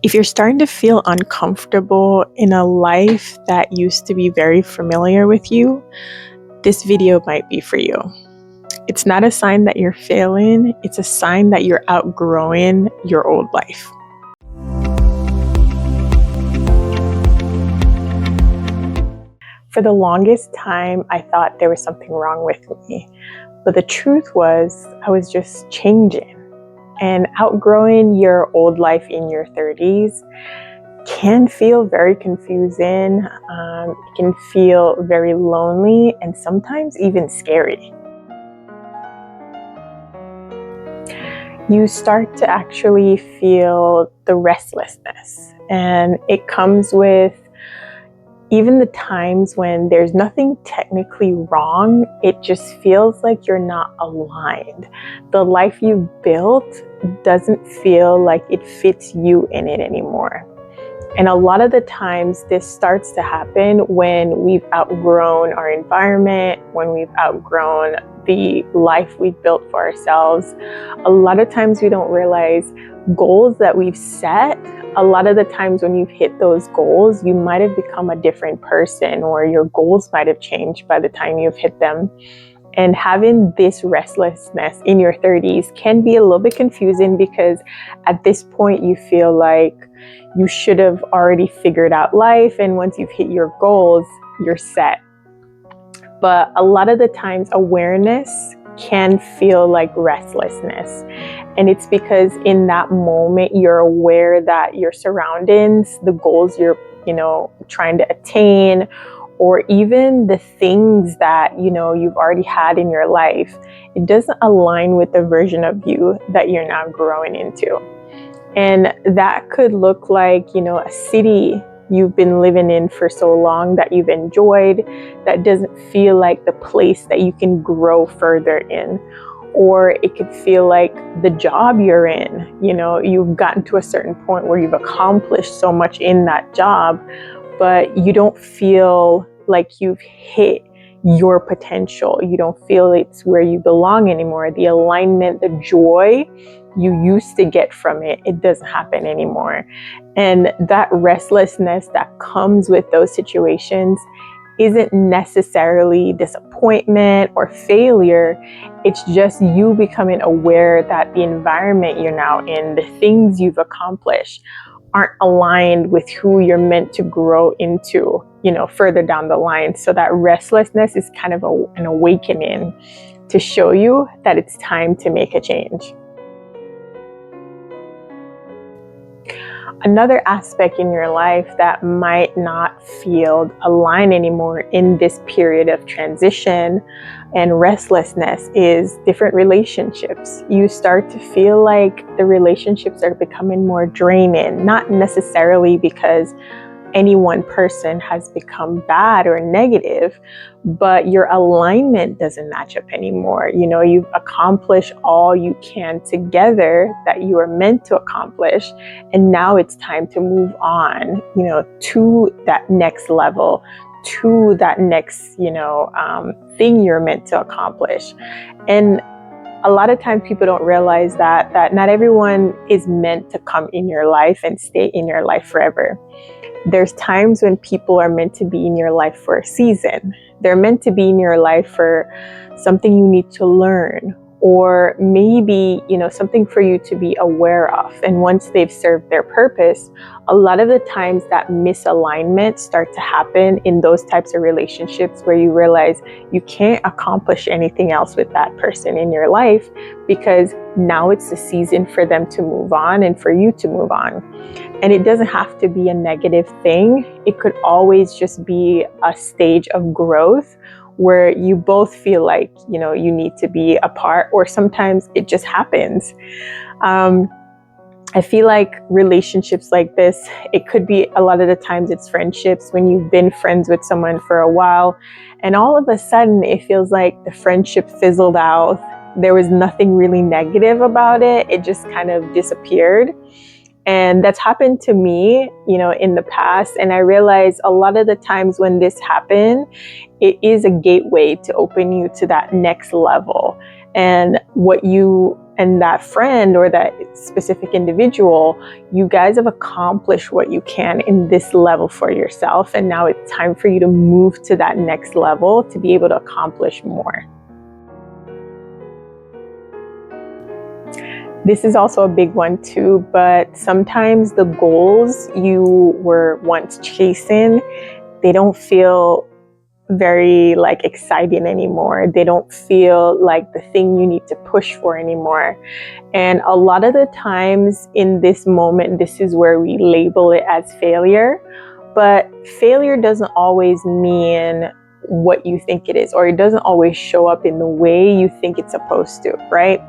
If you're starting to feel uncomfortable in a life that used to be very familiar with you, this video might be for you. It's not a sign that you're failing, it's a sign that you're outgrowing your old life. For the longest time, I thought there was something wrong with me. But the truth was, I was just changing. And outgrowing your old life in your 30s can feel very confusing. It can feel very lonely and sometimes even scary. You start to actually feel the restlessness, and it comes with even the times when there's nothing technically wrong. It just feels like you're not aligned. The life you've built doesn't feel like it fits you in it anymore. And a lot of the times this starts to happen when we've outgrown our environment, when we've outgrown the life we've built for ourselves. A lot of times we don't realize goals that we've set. A lot of the times when you've hit those goals, you might have become a different person, or your goals might have changed by the time you've hit them. And having this restlessness in your 30s can be a little bit confusing, because at this point you feel like you should have already figured out life, and once you've hit your goals, you're set. But a lot of the times awareness can feel like restlessness. And it's because in that moment, you're aware that your surroundings, the goals you're, trying to attain, or even the things that, you've already had in your life, it doesn't align with the version of you that you're now growing into. And that could look like, a city you've been living in for so long that you've enjoyed, that doesn't feel like the place that you can grow further in. Or it could feel like the job you're in, you've gotten to a certain point where you've accomplished so much in that job, but you don't feel like you've hit your potential. You don't feel it's where you belong anymore. The alignment, the joy you used to get from it, it doesn't happen anymore. And that restlessness that comes with those situations isn't necessarily disappointment or failure. It's just you becoming aware that the environment you're now in, the things you've accomplished, aren't aligned with who you're meant to grow into, further down the line. So that restlessness is kind of an awakening to show you that it's time to make a change. Another aspect in your life that might not feel aligned anymore in this period of transition and restlessness is different relationships. You start to feel like the relationships are becoming more draining, not necessarily because any one person has become bad or negative, but your alignment doesn't match up anymore. You've accomplished all you can together that you are meant to accomplish, and now it's time to move on, to that next level, to that next, thing you're meant to accomplish. And a lot of times people don't realize that not everyone is meant to come in your life and stay in your life forever. There's times when people are meant to be in your life for a season. They're meant to be in your life for something you need to learn, or maybe, something for you to be aware of. And once they've served their purpose, a lot of the times that misalignment starts to happen in those types of relationships, where you realize you can't accomplish anything else with that person in your life, because now it's the season for them to move on and for you to move on. And it doesn't have to be a negative thing. It could always just be a stage of growth where you both feel like, you need to be apart, or sometimes it just happens. I feel like relationships like this, it could be, a lot of the times it's friendships, when you've been friends with someone for a while and all of a sudden it feels like the friendship fizzled out. There was nothing really negative about it. It just kind of disappeared. And that's happened to me, in the past. And I realized a lot of the times when this happened, it is a gateway to open you to that next level. And what you and that friend or that specific individual, you guys have accomplished what you can in this level for yourself. And now it's time for you to move to that next level to be able to accomplish more. This is also a big one too, but sometimes the goals you were once chasing, they don't feel very exciting anymore. They don't feel like the thing you need to push for anymore. And a lot of the times in this moment, this is where we label it as failure. But failure doesn't always mean what you think it is, or it doesn't always show up in the way you think it's supposed to, right?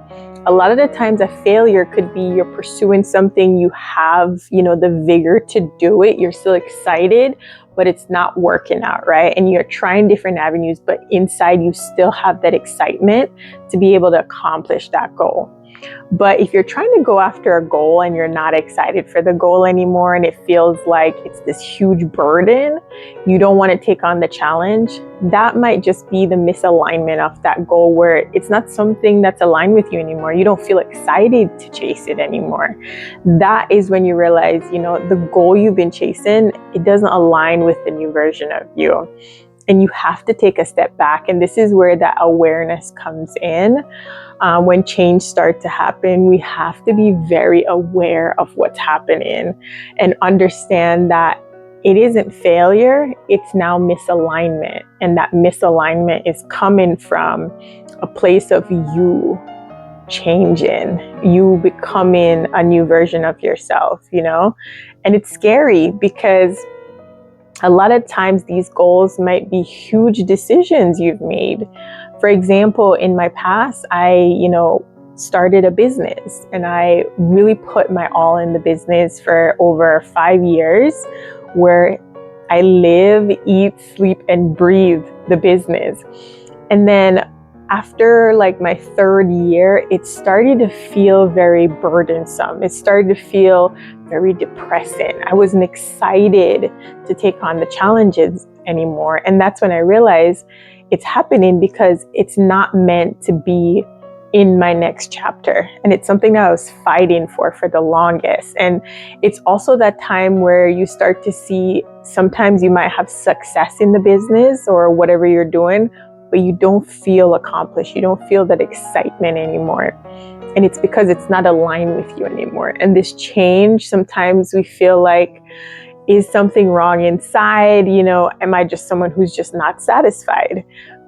A lot of the times a failure could be you're pursuing something, you have, the vigor to do it, you're still excited, but it's not working out, right? And you're trying different avenues, but inside you still have that excitement to be able to accomplish that goal. But if you're trying to go after a goal and you're not excited for the goal anymore, and it feels like it's this huge burden, you don't want to take on the challenge, that might just be the misalignment of that goal, where it's not something that's aligned with you anymore. You don't feel excited to chase it anymore. That is when you realize, the goal you've been chasing, it doesn't align with the new version of you. And you have to take a step back. And this is where that awareness comes in. When change starts to happen, we have to be very aware of what's happening and understand that it isn't failure, it's now misalignment. And that misalignment is coming from a place of you changing, you becoming a new version of yourself, And it's scary because a lot of times these goals might be huge decisions you've made. For example, in my past, I, started a business and I really put my all in the business for over 5 years, where I live, eat, sleep, and breathe the business. And then after my third year, it started to feel very burdensome. It started to feel very depressing. I wasn't excited to take on the challenges anymore. And that's when I realized it's happening because it's not meant to be in my next chapter. And it's something that I was fighting for the longest. And it's also that time where you start to see, sometimes you might have success in the business or whatever you're doing, but you don't feel accomplished. You don't feel that excitement anymore. And it's because it's not aligned with you anymore. And this change, sometimes we feel like, is something wrong inside? Am I just someone who's just not satisfied?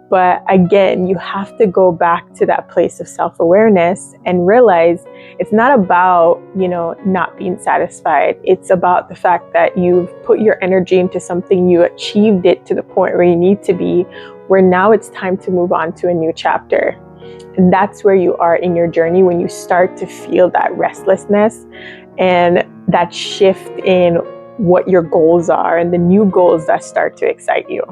But again, you have to go back to that place of self-awareness and realize it's not about, not being satisfied. It's about the fact that you've put your energy into something, you achieved it to the point where you need to be, where now it's time to move on to a new chapter. And that's where you are in your journey when you start to feel that restlessness and that shift in what your goals are and the new goals that start to excite you.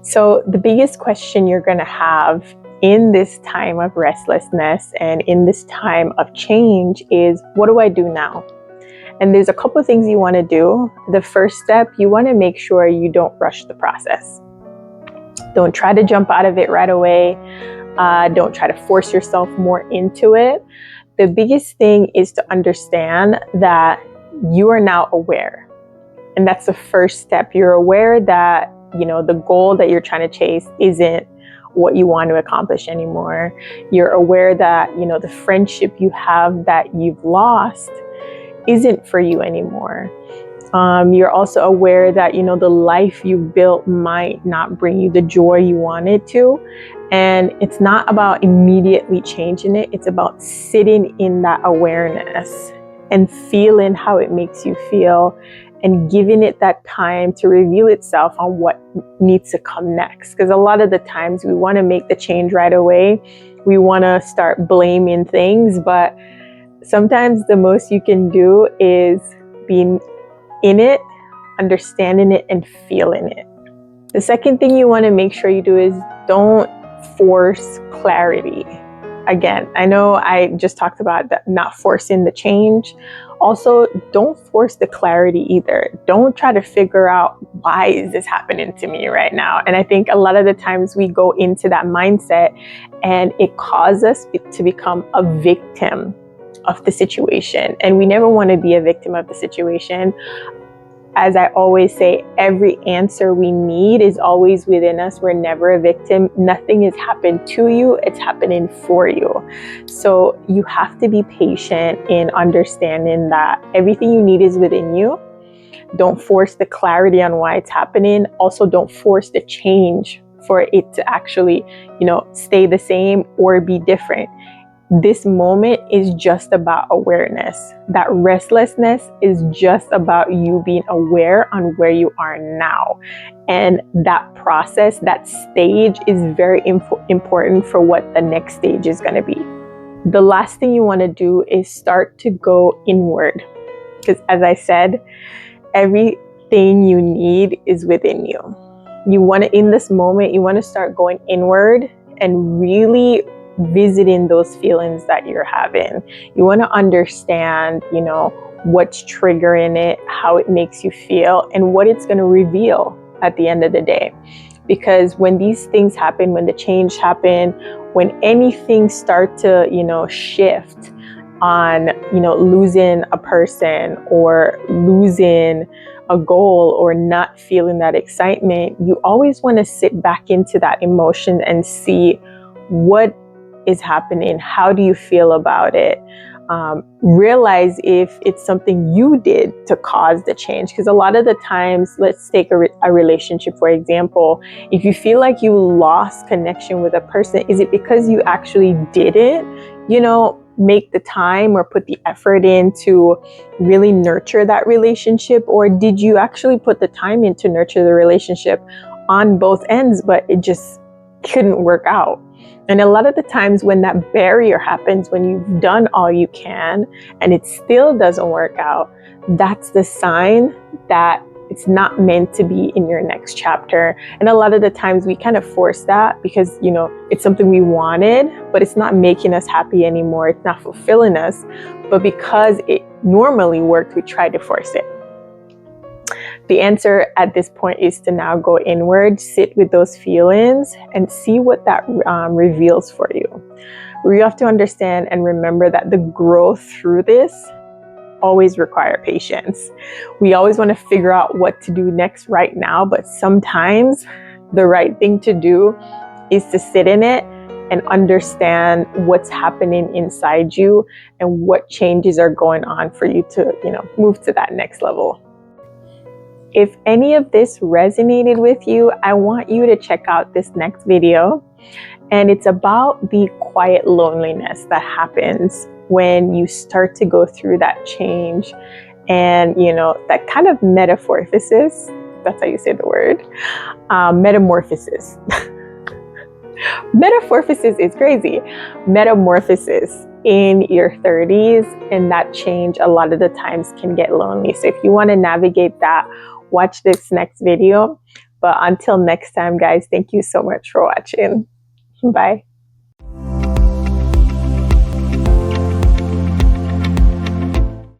So the biggest question you're going to have in this time of restlessness and in this time of change is, what do I do now? And there's a couple of things you want to do. The first step, you want to make sure you don't rush the process. Don't try to jump out of it right away. Don't try to force yourself more into it. The biggest thing is to understand that you are now aware. And that's the first step. You're aware that, the goal that you're trying to chase isn't what you want to accomplish anymore. You're aware that, the friendship you have that you've lost isn't for you anymore. You're also aware that, the life you've built might not bring you the joy you wanted to. And it's not about immediately changing it. It's about sitting in that awareness and feeling how it makes you feel and giving it that time to reveal itself on what needs to come next. Because a lot of the times we want to make the change right away. We want to start blaming things, but sometimes the most you can do is being in it, understanding it, and feeling it. The second thing you want to make sure you do is don't force clarity. again, I know I just talked about that, not forcing the change. Also, don't force the clarity either. Don't try to figure out, why is this happening to me right now? And I think a lot of the times we go into that mindset and it causes us to become a victim of the situation. And we never want to be a victim of the situation. As I always say, every answer we need is always within us. We're never a victim. Nothing has happened to you, it's happening for you. So you have to be patient in understanding that everything you need is within you. Don't force the clarity on why it's happening. Also, don't force the change for it to actually, stay the same or be different. This moment is just about awareness. That restlessness is just about you being aware on where you are now. And that process, that stage is very important for what the next stage is going to be. The last thing you want to do is start to go inward. Because as I said, everything you need is within you. You want to, in this moment, you want to start going inward and really visiting those feelings that you're having. You want to understand, what's triggering it, how it makes you feel, and what it's going to reveal at the end of the day. Because when these things happen, when the change happen, when anything start to, shift on, losing a person or losing a goal or not feeling that excitement, you always want to sit back into that emotion and see what is happening. How do you feel about it? Realize if it's something you did to cause the change. Because a lot of the times, let's take a relationship, for example. If you feel like you lost connection with a person, is it because you actually didn't, make the time or put the effort in to really nurture that relationship? Or did you actually put the time in to nurture the relationship on both ends, but it just couldn't work out? And a lot of the times when that barrier happens, when you've done all you can and it still doesn't work out, that's the sign that it's not meant to be in your next chapter. And a lot of the times we kind of force that because, it's something we wanted, but it's not making us happy anymore. It's not fulfilling us. But because it normally worked, we try to force it. The answer at this point is to now go inward, sit with those feelings, and see what that reveals for you. You have to understand and remember that the growth through this always require patience. We always want to figure out what to do next right now, but sometimes the right thing to do is to sit in it and understand what's happening inside you and what changes are going on for you to, move to that next level. If any of this resonated with you, I want you to check out this next video. And it's about the quiet loneliness that happens when you start to go through that change and, that kind of metamorphosis. That's how you say the word. Metamorphosis. Metamorphosis is crazy. Metamorphosis in your 30s, and that change a lot of the times can get lonely. So if you want to navigate that, watch this next video. But until next time, guys, thank you so much for watching. Bye.